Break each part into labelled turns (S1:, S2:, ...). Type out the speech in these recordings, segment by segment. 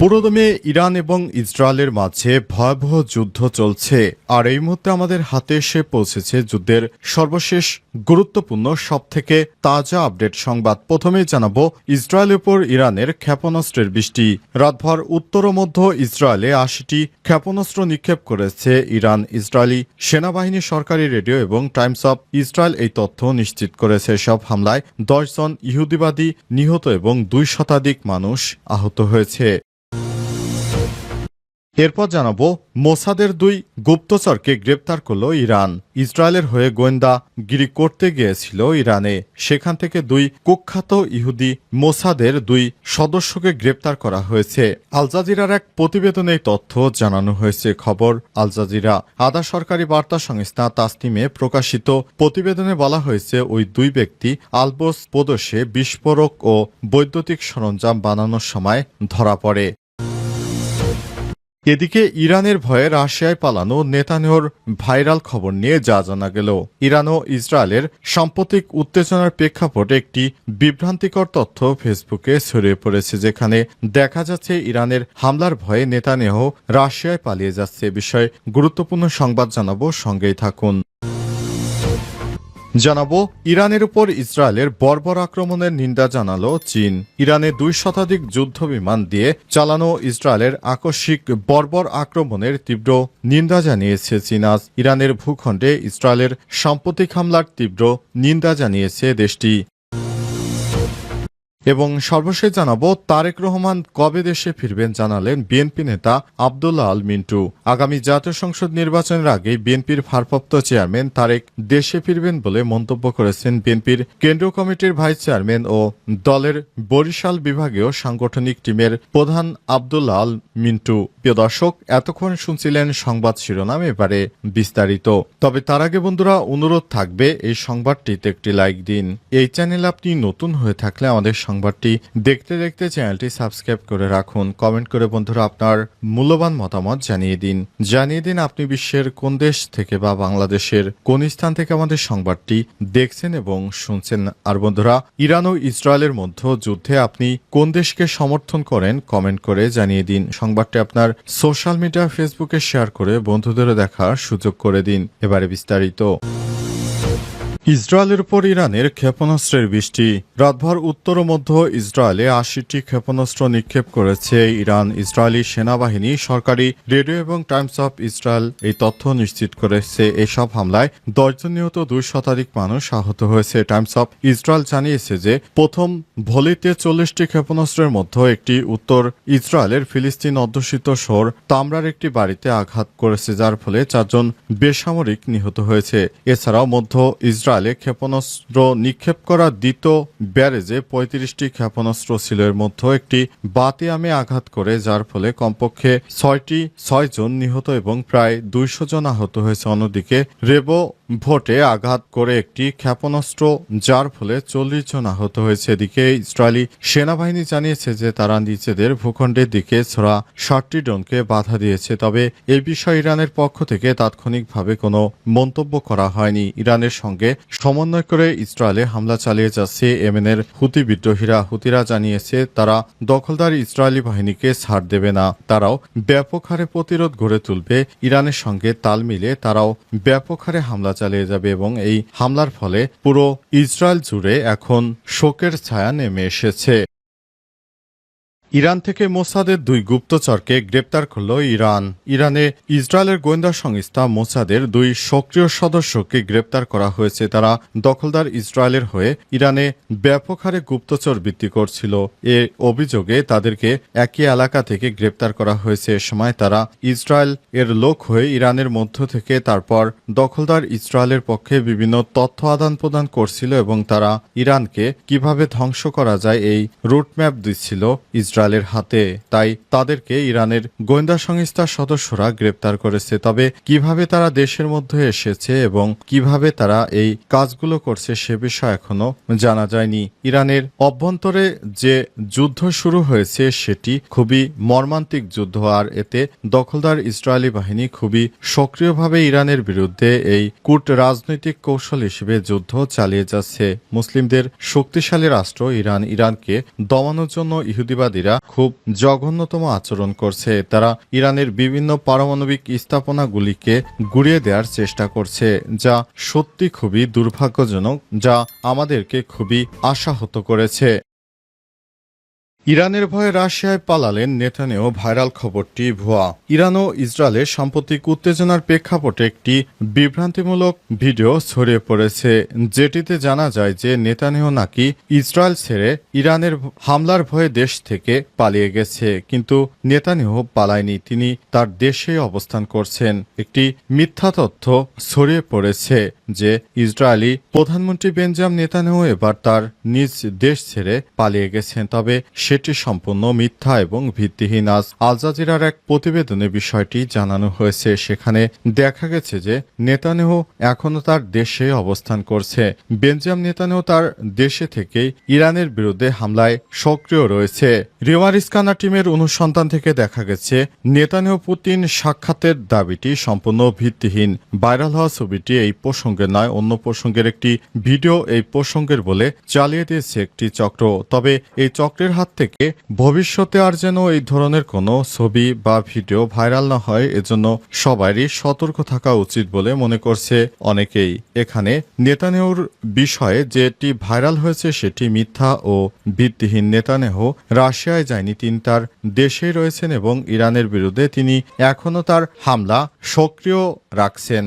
S1: পুরোদমে ইরান এবং ইসরায়েলের মাঝে ভয়াবহ যুদ্ধ চলছে, আর এই মুহূর্তে আমাদের হাতে এসে পৌঁছেছে যুদ্ধের সর্বশেষ গুরুত্বপূর্ণ সবথেকে তাজা আপডেট সংবাদ। প্রথমেই জানাবো ইসরায়েলের উপর ইরানের ক্ষেপণাস্ত্রের বৃষ্টি। রাতভর উত্তর ও মধ্য ইসরায়েলে ৮০টি ক্ষেপণাস্ত্র নিক্ষেপ করেছে ইরান। ইসরায়েলি সেনাবাহিনী, সরকারি রেডিও এবং টাইমস অব ইসরায়েল এই তথ্য নিশ্চিত করেছে। সব হামলায় ১০ জন ইহুদিবাদী নিহত এবং ২ শতাধিক মানুষ আহত হয়েছে। এরপর জানাবো মোসাদের ২ গুপ্তচরকে গ্রেপ্তার করল ইরান। ইসরায়েলের হয়ে গোয়েন্দাগিরি করতে গিয়েছিল ইরানে, সেখান থেকে ২ কুখ্যাত ইহুদি মোসাদের ২ সদস্যকে গ্রেপ্তার করা হয়েছে। আল জাজিরার এক প্রতিবেদনে তথ্য জানানো হয়েছে। খবর আল জাজিরা। আধা সরকারি বার্তা সংস্থা তাসনিমে প্রকাশিত প্রতিবেদনে বলা হয়েছে, ওই ২ ব্যক্তি আলবোস প্রদেশে বিস্ফোরক ও বৈদ্যুতিক সরঞ্জাম বানানোর সময় ধরা পড়ে। এদিকে ইরানের ভয়ে রাশিয়ায় পালানো নেতানিয়াহুর ভাইরাল খবর নিয়ে যা জানা গেল। ইরান ও ইসরায়েলের সাম্প্রতিক উত্তেজনার প্রেক্ষাপটে একটি বিভ্রান্তিকর তথ্য ফেসবুকে ছড়িয়ে পড়েছে, যেখানে দেখা যাচ্ছে ইরানের হামলার ভয়ে নেতানিয়াহু রাশিয়ায় পালিয়ে যাচ্ছে। বিষয়ে গুরুত্বপূর্ণ সংবাদ জানাবো, সঙ্গেই থাকুন। জানাবো ইরানের উপর ইসরায়েলের বর্বর আক্রমণের নিন্দা জানালো চীন। ইরানে ২ শতাধিক যুদ্ধ বিমান দিয়ে চালানো ইসরায়েলের আকস্মিক বর্বর আক্রমণের তীব্র নিন্দা জানিয়েছে চীন। আজ ইরানের ভূখণ্ডে ইসরায়েলের সাম্প্রতিক হামলার তীব্র নিন্দা জানিয়েছে দেশটি। এবং সর্বশেষ জানাবো তারেক রহমান কবে দেশে ফিরবেন জানালেন বিএনপি নেতা আব্দুল্লাহ আল মিন্টু। আগামী জাতীয় সংসদ নির্বাচনের আগে বিএনপির ভারপ্রাপ্ত চেয়ারম্যান তারেক দেশে ফিরবেন বলে মন্তব্য করেছেন বিএনপির কেন্দ্রীয় কমিটির ভাইস চেয়ারম্যান ও দলের বরিশাল বিভাগীয় সাংগঠনিক টিমের প্রধান আব্দুল্লাহ আল মিন্টু। প্রিয় দর্শক, এতক্ষণ শুনছিলেন সংবাদ শিরোনাম, এবারে বিস্তারিত। তবে তার আগে বন্ধুরা অনুরোধ থাকবে এই সংবাদটিতে একটি লাইক দিন। এই চ্যানেল আপনি নতুন হয়ে থাকলে আমাদের সংবাদটি দেখতে দেখতে চ্যানেলটি সাবস্ক্রাইব করে রাখুন। কমেন্ট করে বন্ধুরা আপনার মূল্যবান মতামত জানিয়ে দিন আপনি বিশ্বের কোন দেশ থেকে বা বাংলাদেশের কোন স্থান থেকে আমাদের সংবাদটি দেখছেন এবং শুনছেন। আর বন্ধুরা, ইরান ও ইসরায়েলের মধ্যে যুদ্ধে আপনি কোন দেশকে সমর্থন করেন কমেন্ট করে জানিয়ে দিন। সংবাদটি আপনার সোশ্যাল মিডিয়া ফেসবুকে শেয়ার করে বন্ধুদেরও দেখার সুযোগ করে দিন। এবারে বিস্তারিত। ইসরায়েলের উপর ইরানের ক্ষেপণাস্ত্রের বৃষ্টি। রাতভর উত্তর ও মধ্য ইসরায়েলে ৮০টি ক্ষেপণাস্ত্র নিক্ষেপ করেছে ইরান। ইসরায়েলি সেনাবাহিনী, সরকারি রেডিও এবং টাইমস অব ইসরায়েল এই তথ্য নিশ্চিত করেছে। এসব হামলায় ১০ জন নিহত, ২ শতাধিক মানুষ আহত হয়েছে। টাইমস অব ইসরায়েল জানিয়েছে যে প্রথম ভলিতে ৪০টি ক্ষেপণাস্ত্রের মধ্যে একটি উত্তর ইসরায়েলের ফিলিস্তিন অধ্যুষিত শহর তামরার একটি বাড়িতে আঘাত করেছে, যার ফলে ৪ জন বেসামরিক নিহত হয়েছে। এছাড়াও মধ্য ইসরায়েলে ক্ষেপণাস্ত্র নিক্ষেপ করা দ্বিতীয় ব্যারেজে ৩৫টি ক্ষেপণাস্ত্র ছিল। এর মধ্যে একটি বাতিয়ামে আঘাত করে, যার ফলে কমপক্ষে ৬ জন নিহত এবং প্রায় ২০০ জন আহত হয়েছে। অন্যদিকে রেবো ভোটে আঘাত করে একটি ক্ষেপণাস্ত্র, যার ফলে ৪০ জন আহত হয়েছে। এদিকে ইসরায়েলি সেনাবাহিনী জানিয়েছে যে তারা নিজেদের ভূখণ্ডের দিকে ছোড়া ৬০টি ড্রোনকে বাধা দিয়েছে। তবে এই বিষয়ে ইরানের পক্ষ থেকে তাৎক্ষণিকভাবে কোনো মন্তব্য করা হয়নি। ইরানের সঙ্গে সমন্বয় করে ইসরায়েলে হামলা চালিয়ে যাচ্ছে ইয়েমেনের হুতি বিদ্রোহীরা। হুতিরা জানিয়েছে তারা দখলদার ইসরায়েলি বাহিনীকে ছাড় দেবে না, তারাও ব্যাপক হারে প্রতিরোধ গড়ে তুলবে। ইরানের সঙ্গে তাল মিলে তারাও ব্যাপক হারে হামলা চালিয়ে যাবে এবং এই হামলার ফলে পুরো ইসরায়েল জুড়ে এখন শোকের ছায়া নেমে এসেছে। ইরান থেকে মোসাদের ২ গুপ্তচরকে গ্রেপ্তার করল ইরান। ইরানে ইসরায়েলের গোয়েন্দা সংস্থা মোসাদের ২ সক্রিয় সদস্যকে গ্রেপ্তার করা হয়েছে। তারা দখলদার ইসরায়েলের হয়ে ইরানে ব্যাপক হারে গুপ্তচর বৃত্তি করছিল। এ অভিযোগে তাদেরকে একই এলাকা থেকে গ্রেপ্তার করা হয়েছে। এ সময় তারা ইসরায়েল এর লোক হয়ে ইরানের মধ্য থেকে তারপর দখলদার ইসরায়েলের পক্ষে বিভিন্ন তথ্য আদান প্রদান করছিল এবং তারা ইরানকে কিভাবে ধ্বংস করা যায় এই রুটম্যাপ দিচ্ছিল ইসরায়েলের হাতে। তাই তাদেরকে ইরানের গোয়েন্দা সংস্থার সদস্যরা গ্রেপ্তার করেছে। তবে কিভাবে তারা দেশের মধ্যে এসেছে এবং কিভাবে তারা এই কাজগুলো করছে সে বিষয় এখনো জানা যায়নি। ইরানের অভ্যন্তরে যে যুদ্ধ শুরু হয়েছে সেটি খুবই মর্মান্তিক যুদ্ধ, আর এতে দখলদার ইসরায়েলি বাহিনী খুবই সক্রিয়ভাবে ইরানের বিরুদ্ধে এই কূট রাজনৈতিক কৌশল হিসেবে যুদ্ধ চালিয়ে যাচ্ছে। মুসলিমদের শক্তিশালী রাষ্ট্র ইরানকে দমানোর জন্য ইহুদিবাদীরা আজাদিরা খুব জঘন্যতম আচরণ করছে। তারা ইরানের বিভিন্ন পারমাণবিক স্থাপনাগুলিকে গুড়িয়ে দেওয়ার চেষ্টা করছে, যা সত্যি খুবই দুর্ভাগ্যজনক, যা আমাদেরকে খুবই আশাহত করেছে। ইরানের ভয়ে রাশিয়ায় পালালেন নেতানিয়াহু, ভাইরাল খবরটি ভুয়া। ইরান ও ইসরায়েলের সাম্প্রতিক উত্তেজনার প্রেক্ষাপটে একটি বিভ্রান্তিমূলক ভিডিও ছড়িয়ে পড়েছে, যেটিতে জানা যায় যে নেতানিয়াহু নাকি ইসরায়েল ছেড়ে ইরানের হামলার ভয়ে দেশ থেকে পালিয়ে গেছে। কিন্তু নেতানিয়াহু পালায়নি, তিনি তার দেশেই অবস্থান করছেন। একটি মিথ্যা তথ্য ছড়িয়ে পড়েছে যে ইসরায়েলি প্রধানমন্ত্রী বেঞ্জামিন নেতানিয়াহু এবার তার নিজ দেশ ছেড়ে পালিয়ে গেছেন, তবে সেটি সম্পূর্ণ মিথ্যা এবং ভিত্তিহীন। আজ আল জাজিরার এক প্রতিবেদনে বিষয়টি জানানো হয়েছে। সেখানে দেখা গেছে যে নেতানিয়াহু এখনও তার দেশে অবস্থান করছে। বেঞ্জামিন নেতানিয়াহু তার দেশে থেকেই ইরানের বিরুদ্ধে হামলায় সক্রিয় রয়েছে। রিওয়ার ইস্কানা টিমের অনুসন্ধান থেকে দেখা গেছে নেতানিয়াহু পুতিন সাক্ষাতের দাবিটি সম্পূর্ণ ভিত্তিহীন। ভাইরাল হওয়া ছবিটি এই প্রসঙ্গের নয়, অন্য প্রসঙ্গের একটি ভিডিও এই প্রসঙ্গের বলে চালিয়ে দিয়েছে একটি চক্র। তবে এই চক্রের হাত থেকে ভবিষ্যতে আর যেন এই ধরনের কোনো ছবি বা ভিডিও ভাইরাল না হয়, এজন্য সবারই সতর্ক থাকা উচিত বলে মনে করছে অনেকেই। এখানে নেতানিয়াহুর বিষয়ে যেটি ভাইরাল হয়েছে সেটি মিথ্যা ও ভিত্তিহীন। নেতানিয়াহু রাশিয়ায় যায়নি, তিনি তার দেশেই রয়েছেন এবং ইরানের বিরুদ্ধে তিনি এখনও তার হামলা সক্রিয় রাখছেন।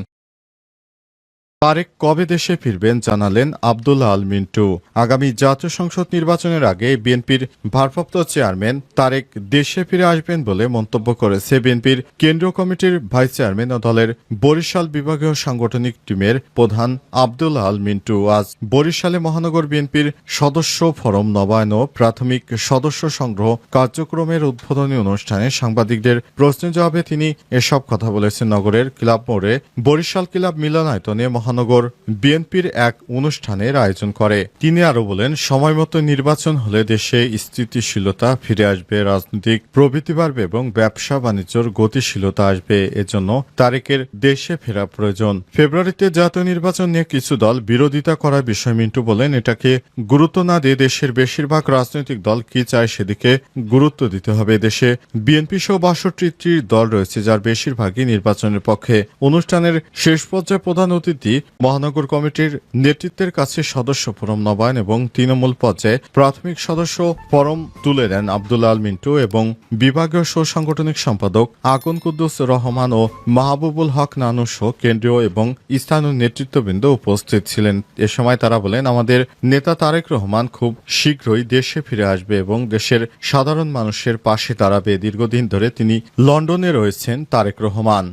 S1: তারেক কবে দেশে ফিরবেন জানালেন আব্দুল্লাহ আল মিন্টু। আগামী জাতীয় সংসদ নির্বাচনের আগে বিএনপির ভারপ্রাপ্ত চেয়ারম্যান তারেক দেশে ফিরে আসবেন বলে মন্তব্য করেছে বিএনপির কেন্দ্রীয় কমিটির ভাইস চেয়ারম্যান ও দলের বরিশাল বিভাগীয় সাংগঠনিক টিমের প্রধান আব্দুল্লাহ আল মিন্টু আজ বরিশালে মহানগর বিএনপির সদস্য ফরম নবায়ন ও প্রাথমিক সদস্য সংগ্রহ কার্যক্রমের উদ্বোধনী অনুষ্ঠানে সাংবাদিকদের প্রশ্নের জবাবে তিনি এসব কথা বলেছেন। নগরের ক্লাব মোড়ে বরিশাল ক্লাব মিলনায়তনে মহানগর বিএনপির এক অনুষ্ঠানের আয়োজন করে। তিনি আরো বলেন, সময়মতো নির্বাচন হলে দেশে স্থিতিশীলতা ফিরে আসবে, রাজনৈতিক প্রবৃদ্ধি বাড়বে এবং ব্যবসা বাণিজ্যর গতিশীলতা আসবে। এজন্য তারেকের দেশে ফেরা প্রয়োজন। ফেব্রুয়ারিতে জাতীয় নির্বাচন নিয়ে কিছু দল বিরোধিতা করার বিষয় মিন্টু বলেন, এটাকে গুরুত্ব না দিয়ে দেশের বেশিরভাগ রাজনৈতিক দল কি চায় সেদিকে গুরুত্ব দিতে হবে। দেশে বিএনপি সহ ৬২টি দল রয়েছে, যার বেশিরভাগই নির্বাচনের পক্ষে। অনুষ্ঠানের শেষ পর্যায়ে প্রধান অতিথি মহানগর কমিটির নেতৃত্বের কাছে সদস্য ফরম নবায়ন এবং তৃণমূল পর্যায়ে প্রাথমিক সদস্য ফরম তুলে দেন আব্দুল্লাহ আল মিন্টু এবং বিভাগীয় সাংগঠনিক সম্পাদক আগুন কুদ্দুস রহমান ও মাহবুবুল হক নানু সহ কেন্দ্রীয় এবং স্থানীয় নেতৃত্ববৃন্দ উপস্থিত ছিলেন। এ সময় তারা বলেন, আমাদের নেতা তারেক রহমান খুব শীঘ্রই দেশে ফিরে আসবে এবং দেশের সাধারণ মানুষের পাশে দাঁড়াবে। দীর্ঘদিন ধরে তিনি লন্ডনে রয়েছেন তারেক রহমান।